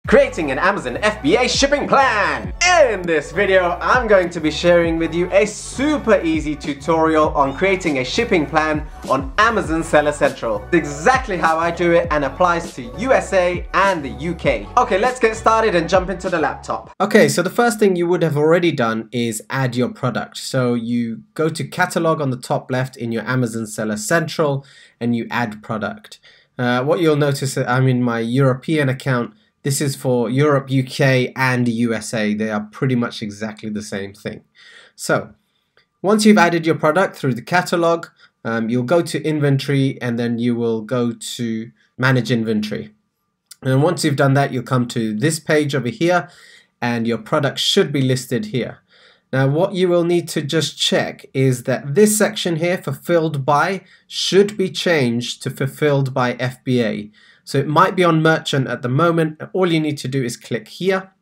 Creating an Amazon FBA shipping plan. In this video, I'm going to be sharing with you a super easy tutorial on creating a shipping plan on Amazon Seller Central. It's exactly how I do it and applies to USA and the UK. Okay, let's get started and jump into the laptop. Okay, so the first thing you would have already done is add your product. So you go to catalog on the top left in your Amazon Seller Central and you add product. What you'll notice that I'm in my European account. This is for Europe, UK, and USA. They are pretty much exactly the same thing. So once you've added your product through the catalog, you'll go to inventory and then you will go to manage inventory. And once you've done that, you'll come to this page over here and your product should be listed here. Now what you will need to just check is that this section here, fulfilled by, should be changed to fulfilled by FBA. So it might be on merchant at the moment. All you need to do is click here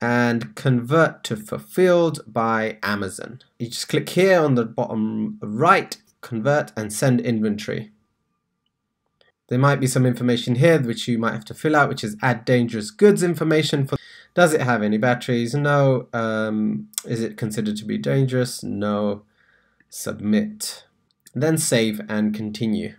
and convert to fulfilled by Amazon. You just click here on the bottom right, convert and send inventory. There might be some information here which you might have to fill out, which is add dangerous goods information. Does it have any batteries? No. Is it considered to be dangerous? No. Submit. Then save and continue.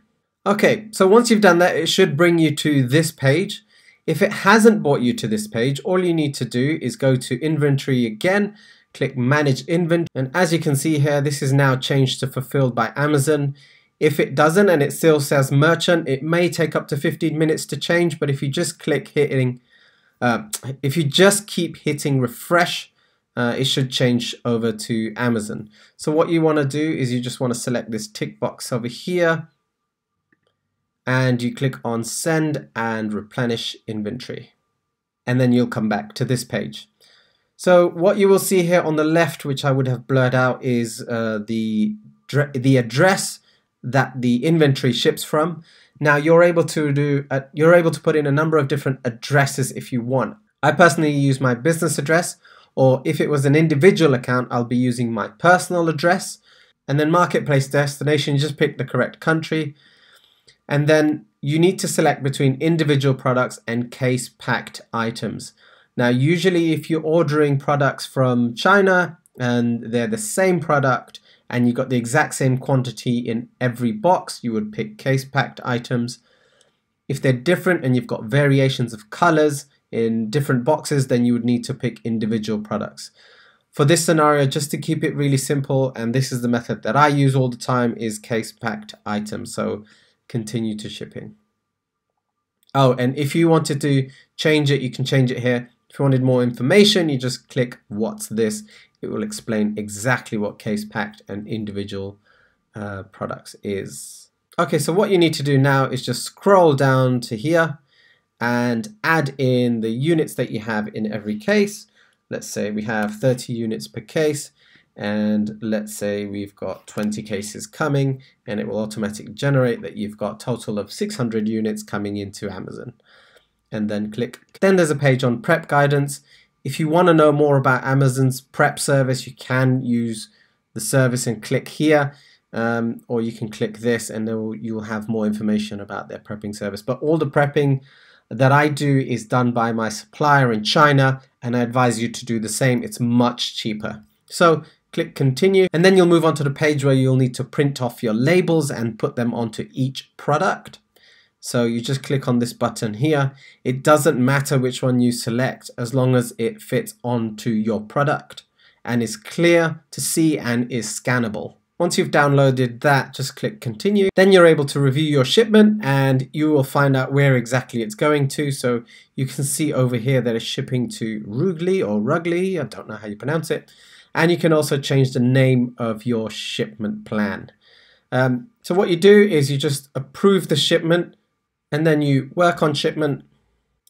Okay, so once you've done that, it should bring you to this page. If it hasn't brought you to this page, all you need to do is go to inventory again, click manage inventory, and as you can see here, this is now changed to fulfilled by Amazon. If it doesn't and it still says merchant, it may take up to 15 minutes to change, but if you just keep hitting refresh, it should change over to Amazon. So what you want to do is you just want to select this tick box over here, and you click on send and replenish inventory, and then you'll come back to this page. So what you will see here on the left, which I would have blurred out, is the address that the inventory ships from. Now you're able to put in a number of different addresses if you want. I personally use my business address, or if it was an individual account, I'll be using my personal address. And then marketplace destination, just pick the correct country. And then you need to select between individual products and case packed items. Now usually if you're ordering products from China and they're the same product and you've got the exact same quantity in every box, you would pick case packed items. If they're different and you've got variations of colors in different boxes, then you would need to pick individual products. For this scenario, just to keep it really simple, and this is the method that I use all the time, is case packed items. So continue to shipping. Oh, and if you wanted to change it, you can change it here. If you wanted more information, you just click what's this. It will explain exactly what case packed and individual products is. Okay, so what you need to do now is just scroll down to here and add in the units that you have in every case. Let's say we have 30 units per case, and let's say we've got 20 cases coming, and it will automatically generate that you've got a total of 600 units coming into Amazon. And then click. Then there's a page on prep guidance. If you want to know more about Amazon's prep service, you can use the service and click here, or you can click this and you'll have more information about their prepping service. But all the prepping that I do is done by my supplier in China, and I advise you to do the same. It's much cheaper. So click continue, and then you'll move on to the page where you'll need to print off your labels and put them onto each product. So you just click on this button here. It doesn't matter which one you select as long as it fits onto your product and is clear to see and is scannable. Once you've downloaded that, just click continue. Then you're able to review your shipment and you will find out where exactly it's going to. So you can see over here that it's shipping to Rugli or Rugli, I don't know how you pronounce it. And you can also change the name of your shipment plan. So what you do is you just approve the shipment and then you work on shipment.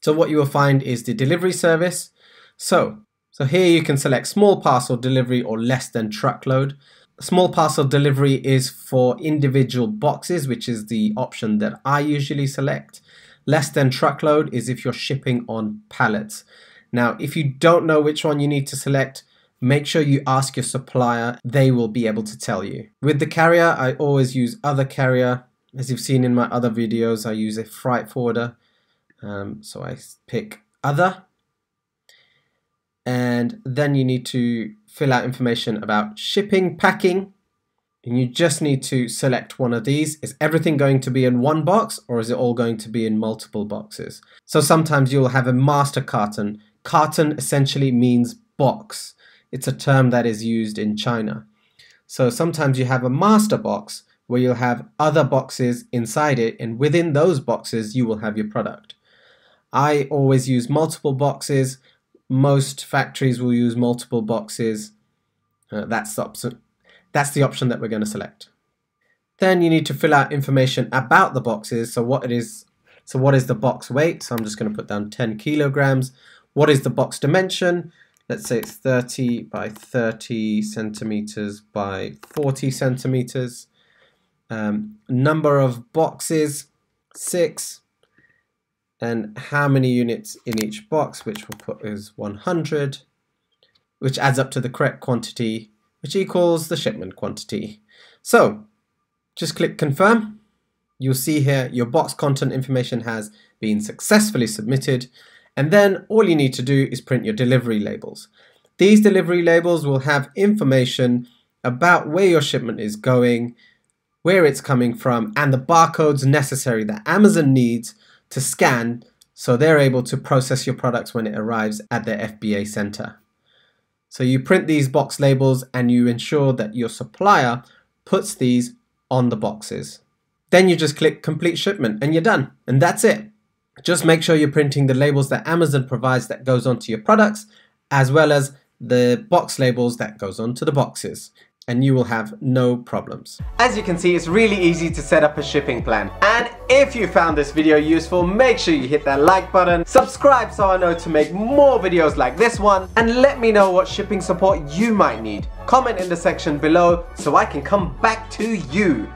So what you will find is the delivery service. So here you can select small parcel delivery or less than truckload. Small parcel delivery is for individual boxes, which is the option that I usually select. Less than truckload is if you're shipping on pallets. Now, if you don't know which one you need to select, make sure you ask your supplier. They will be able to tell you. With the carrier, I always use other carrier. As you've seen in my other videos, I use a freight forwarder. So I pick other. And then you need to fill out information about shipping, packing. And you just need to select one of these. Is everything going to be in one box, or is it all going to be in multiple boxes? So sometimes you'll have a master carton. Carton essentially means box. It's a term that is used in China. So sometimes you have a master box where you'll have other boxes inside it, and within those boxes you will have your product. I always use multiple boxes. Most factories will use multiple boxes. That's the option that we're going to select. Then you need to fill out information about the boxes. So what is the box weight? So I'm just going to put down 10 kilograms. What is the box dimension? Let's say it's 30 by 30 centimeters by 40 centimeters. Number of boxes, 6. And how many units in each box, which we'll put is 100, which adds up to the correct quantity, which equals the shipment quantity. So just click confirm. You'll see here your box content information has been successfully submitted. And then all you need to do is print your delivery labels. These delivery labels will have information about where your shipment is going, where it's coming from, and the barcodes necessary that Amazon needs to scan so they're able to process your products when it arrives at their FBA center. So you print these box labels and you ensure that your supplier puts these on the boxes. Then you just click complete shipment and you're done. And that's it. Just make sure you're printing the labels that Amazon provides that goes onto your products, as well as the box labels that goes onto the boxes, and you will have no problems. As you can see, it's really easy to set up a shipping plan. And if you found this video useful, make sure you hit that like button, subscribe so I know to make more videos like this one, and let me know what shipping support you might need. Comment in the section below so I can come back to you.